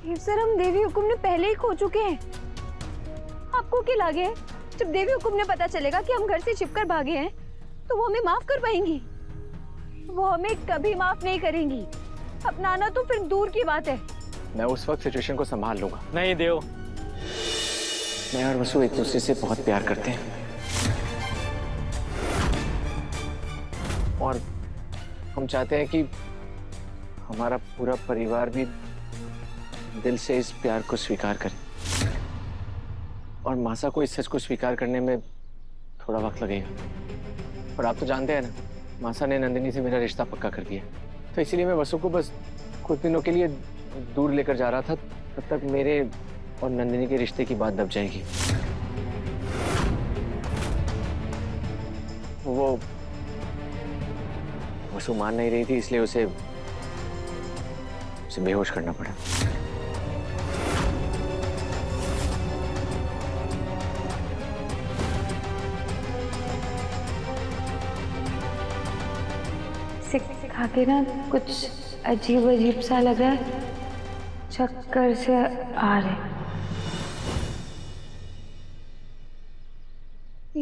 Sir, हम देवी हुकुम ने पहले ही खो चुके हैं। आपको क्या लगे जब देवी हुकुम ने पता चलेगा कि हम घर से छिपकर भागे हैं तो वो हमें माफ कर पाएंगी? वो हमें कभी माफ नहीं करेंगी। अपनाना तो फिर दूर की बात है। मैं उस वक्त सिचुएशन को संभाल लूंगा। नहीं देव, मैं और वसु एक दूसरे से बहुत प्यार करते हैं और हम चाहते हैं कि हमारा पूरा परिवार भी दिल से इस प्यार को स्वीकार करे। और मासा को इस सच को स्वीकार करने में थोड़ा वक्त लगेगा। और आप तो जानते हैं ना, मासा ने नंदिनी से मेरा रिश्ता पक्का कर दिया। तो इसीलिए मैं वसु को बस कुछ दिनों के लिए दूर लेकर जा रहा था, तब तक मेरे और नंदिनी के रिश्ते की बात दब जाएगी। वो वसु मान नहीं रही थी, इसलिए उसे बेहोश करना पड़ा। खा के ना कुछ अजीब अजीब सा लग रहा है, चक्कर से आ रहे।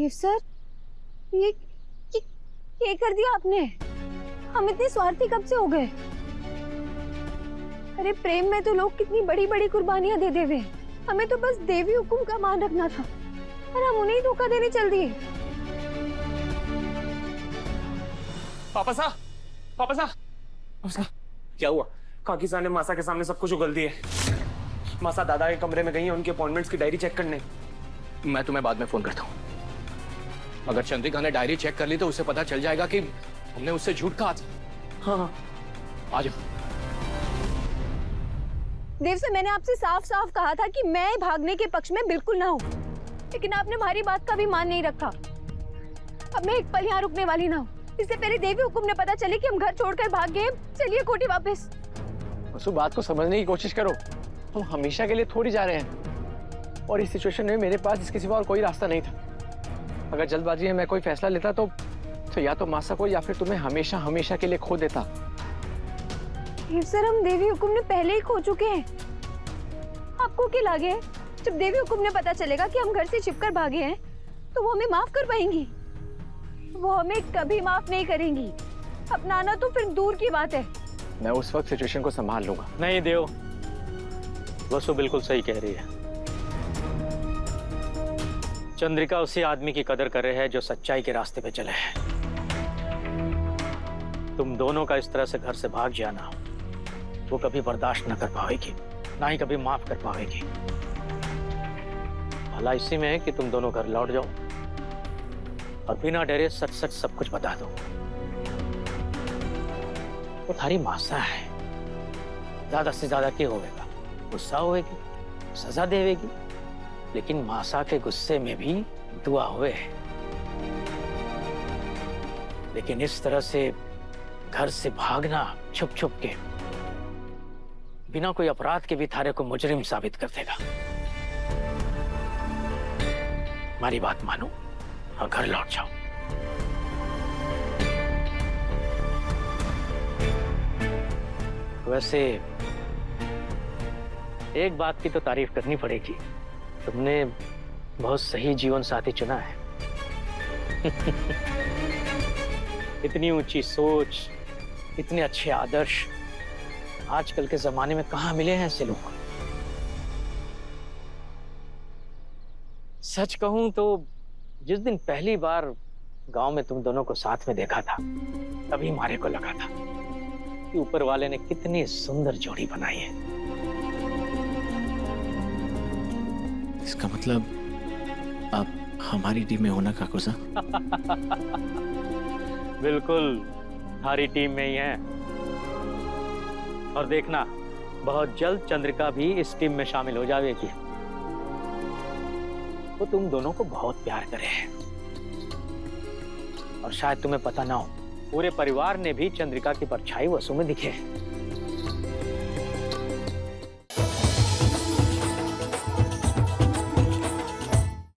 सर, ये कर दिया आपने? हम इतने स्वार्थी कब से हो गए? अरे प्रेम में तो लोग कितनी बड़ी बड़ी कुर्बानियां दे देवे। हमें तो बस देवी हुकुम का मान रखना था और हम उन्हें धोखा देने चल दिए। पापा सा, पापा सा, क्या हुआ? काकी साहब ने मासा के सामने सब कुछ उगल दिए। मासा दादा के कमरे में गई है उनके अपॉइंटमेंट्स की डायरी चेक करने। मैं तुम्हें बाद में फोन करता हूँ। अगर चंद्रिका ने डायरी चेक कर ली तो उसे पता चल जाएगा कि हमने उससे झूठ कहा था। हाँ, आ जाओ। देव से मैंने आपसे साफ साफ कहा था कि मैं भागने के पक्ष में बिल्कुल ना हूँ, लेकिन आपने हमारी बात का भी मान नहीं रखा। अब मैं एक पल यहाँ रुकने वाली ना हूँ। इससे पहले देवी हुकुम ने पता चले कि हम घर छोड़कर भाग गए। चलिए कोठी वापस। वसु, बात को समझने की कोशिश करो। हम हमेशा के लिए थोड़ी जा रहे हैं और इस सिचुएशन में मेरे पास इसके सिवा और कोई रास्ता नहीं था। अगर जल्दबाजी में मैं कोई फैसला लेता तो या तो मासा को या फिर तुम्हें हमेशा हमेशा के लिए खो देता। सर, हम देवी हुकुम ने पहले ही खो चुके हैं। आपको क्या लगे जब देवी हुकुम ने पता चलेगा कि हम घर से छिपकर भागे हैं तो वो हमें माफ कर पाएंगी? वो हमें कभी माफ नहीं करेंगी। अपनाना तो फिर दूर की बात है। मैं उस वक्त सिचुएशन को संभाल लूंगा। नहीं देव, वसु बिल्कुल सही कह रही है। चंद्रिका उसी आदमी की कदर कर रहे हैं जो सच्चाई के रास्ते पे चले हैं। तुम दोनों का इस तरह से घर से भाग जाना वो कभी बर्दाश्त न कर पाएगी, ना ही कभी माफ कर पाएगी। भला इसी में है कि तुम दोनों घर लौट जाओ और बिना डरे सच सच सब कुछ बता दो। वो थारी मासा है, ज्यादा से ज्यादा क्या होगा? गुस्सा होगी, सजा देवेगी, लेकिन मासा के गुस्से में भी दुआ हुए। लेकिन इस तरह से घर से भागना छुप छुप के बिना कोई अपराध के भी थारे को मुजरिम साबित कर देगा। हमारी बात मानो और घर लौट जाओ। वैसे एक बात की तो तारीफ करनी पड़ेगी, तुमने बहुत सही जीवन साथी चुना है। इतनी ऊंची सोच, इतने अच्छे आदर्श आजकल के जमाने में कहाँ मिले हैं ऐसे लोग। सच कहूं तो जिस दिन पहली बार गांव में तुम दोनों को साथ में देखा था, तभी हमारे को लगा था कि ऊपर वाले ने कितनी सुंदर जोड़ी बनाई है। इसका मतलब आप हमारी टीम में होना काकूसा? बिल्कुल, हमारी टीम में ही है। और देखना, बहुत जल्द चंद्रिका भी इस टीम में शामिल हो जाएगी। वो तुम दोनों को बहुत प्यार करे हैं और शायद तुम्हें पता ना हो, पूरे परिवार ने भी चंद्रिका की परछाई वसु में दिखे।